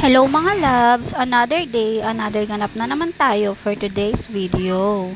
Hello mga loves! Another day, another ganap na naman tayo for today's video.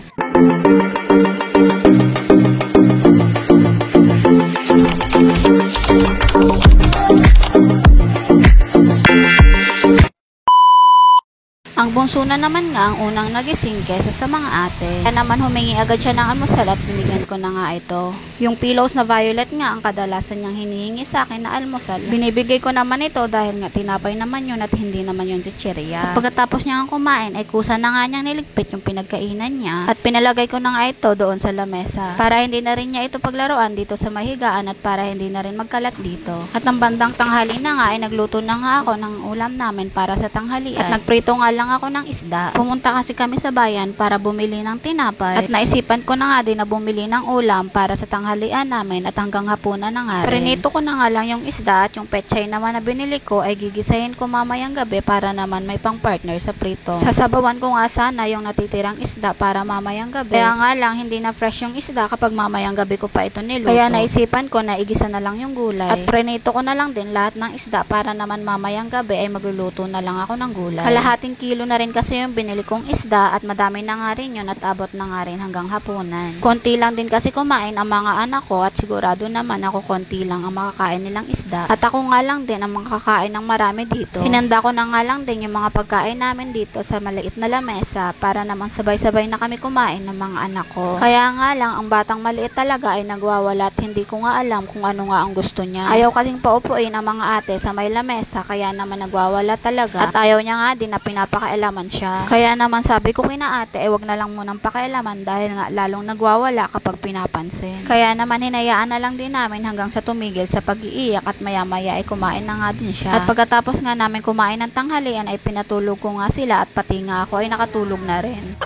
Ang bunso na naman nga ang unang nagising kesa sa mga ate. Kaya naman humingi agad siya ng almusal at binigyan ko na nga ito. Yung pillows na violet nga ang kadalasan niyang hinihingi sa akin na almusal. Binibigay ko naman ito dahil nga tinapay naman yun at hindi naman yun chichirya. At pagkatapos niya kumain ay kusa na nga niyang niligpit yung pinagkainan niya at pinalagay ko na nga ito doon sa lamesa. Para hindi na rin niya ito paglaruan dito sa mahigaan at para hindi na rin magkalat dito. At ang bandang tanghali na nga ay nagluto na nga ako ng ulam namin para sa tanghalian. At nagprito nga lang ako ng isda. Pumunta kasi kami sa bayan para bumili ng tinapay at naisipan ko na nga din na bumili ng ulam para sa tanghalian namin at hanggang hapunan na nga rin. Prinito ko na nga lang yung isda at yung pechay naman na binili ko ay gigisahin ko mamayang gabi para naman may pang partner sa prito. Sasabawan ko nga sana yung natitirang isda para mamayang gabi. Kaya nga lang hindi na fresh yung isda kapag mamayang gabi ko pa ito niluto. Kaya naisipan ko na igisa na lang yung gulay. At prinito ko na lang din lahat ng isda para naman mamayang gabi ay magluluto na lang ako ng gulay. Kalahating kilo na rin kasi yung binili kong isda at madami na nga rin yun at abot na nga rin hanggang hapunan. Konti lang din kasi kumain ang mga anak ko at sigurado naman ako konti lang ang makakain nilang isda. At ako nga lang din ang makakain ng marami dito. Hinanda ko na nga lang din yung mga pagkain namin dito sa maliit na lamesa para naman sabay-sabay na kami kumain ng mga anak ko. Kaya nga lang ang batang maliit talaga ay nagwawala at hindi ko nga alam kung ano nga ang gusto niya. Ayaw kasing paupuin ang mga ate sa may lamesa kaya naman nagwawala talaga at ayaw niya nga din na pinapakailaman siya. Kaya naman sabi ko kina ate, wag na lang munang pakialaman dahil nga lalong nagwawala kapag pinapansin. Kaya naman hinayaan na lang din namin hanggang sa tumigil sa pag-iiyak at maya-maya ay kumain na nga din siya. At pagkatapos nga namin kumain ng tanghalian ay pinatulog ko nga sila at pati nga ako ay nakatulog na rin.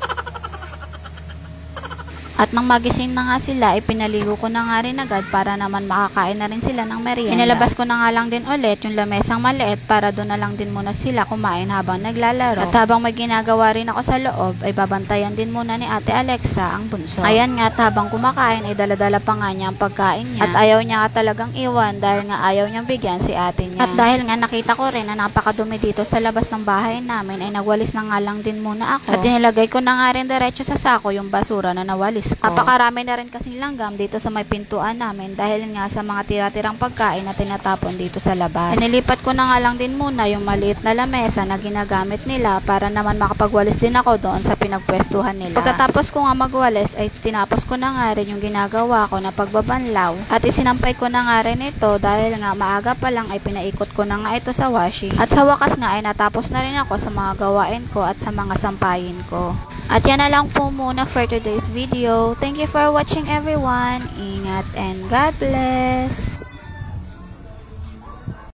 At nang magising na nga sila, pinaligo ko na nga rin agad para naman makakain na rin sila ng merienda. Inilabas ko na nga lang din ulit yung lamesang maliit para doon na lang din muna sila kumain habang naglalaro. At habang may ginagawa rin ako sa loob, ay babantayan din muna ni Ate Alexa ang bunso. Ayan nga, habang kumakain ay daladala pa nga niya ang pagkain niya. At ayaw niya nga talagang iwan dahil nga ayaw niyang bigyan si ate niya. At dahil nga nakita ko rin na napakadumi dito sa labas ng bahay namin, ay nagwalis na nga lang din muna ako. At inilagay ko na nga rin diretso sa sako yung basura na nawalis ko. Napakarami na rin kasing langgam dito sa may pintuan namin dahil nga sa mga tira-tirang pagkain na tinatapon dito sa labas. Inilipat ko na nga lang din muna yung maliit na lamesa na ginagamit nila para naman makapagwalis din ako doon sa pinagpwestuhan nila. Pagkatapos ko nga magwalis ay tinapos ko na nga rin yung ginagawa ko na pagbabanlaw at isinampay ko na nga rin ito dahil nga maaga pa lang ay pinaikot ko na nga ito sa washing. At sa wakas nga ay natapos na rin ako sa mga gawain ko at sa mga sampayin ko. At yan na lang po muna for today's video. Thank you for watching everyone. Ingat and God bless.